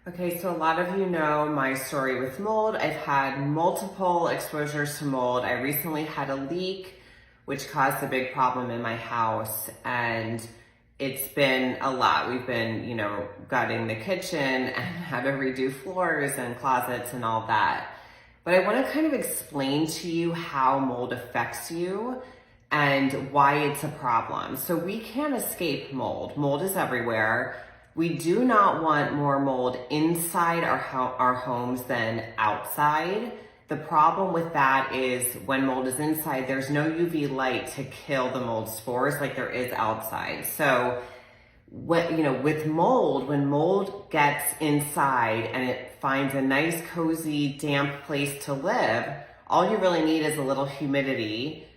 Okay, so a lot of you know my story with mold. I've had multiple exposures to mold. I recently had a leak, which caused a big problem in my house, and it's been a lot. We've been, gutting the kitchen and had to redo floors and closets and all that. But I want to kind of explain to you how mold affects you and why it's a problem. So we can't escape mold. Mold is everywhere. We do not want more mold inside our homes than outside. The problem with that is when mold is inside, there's no UV light to kill the mold spores like there is outside. So with mold, when mold gets inside and it finds a nice, cozy, damp place to live, all you really need is a little humidity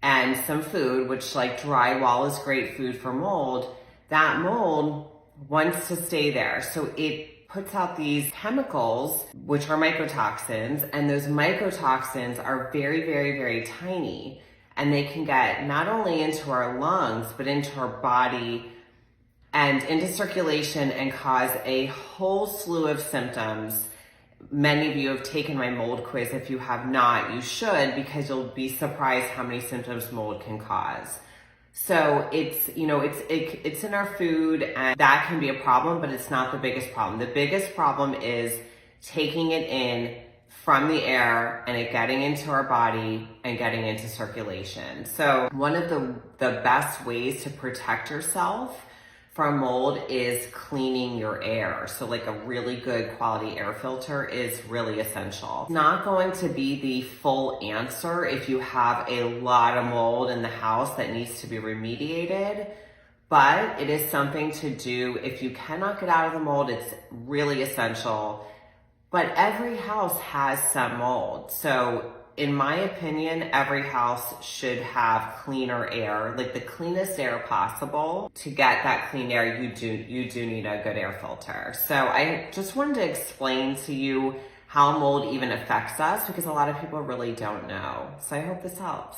and some food, which like drywall is great food for mold. That mold wants to stay there. So it puts out these chemicals, which are mycotoxins, and those mycotoxins are very, very, very tiny. And they can get not only into our lungs, but into our body and into circulation and cause a whole slew of symptoms. Many of you have taken my mold quiz. If you have not, you should, because you'll be surprised how many symptoms mold can cause. So it's in our food, and that can be a problem, but it's not the biggest problem. The biggest problem is taking it in from the air and it getting into our body and getting into circulation. So one of the best ways to protect yourself from mold is cleaning your air. So like a really good quality air filter is really essential. It's not going to be the full answer if you have a lot of mold in the house that needs to be remediated, but it is something to do. If you cannot get out of the mold, it's really essential. But every house has some mold. So in my opinion, every house should have cleaner air, like the cleanest air possible. To get that clean air, you do need a good air filter. So I just wanted to explain to you how mold even affects us, because a lot of people really don't know. So I hope this helps.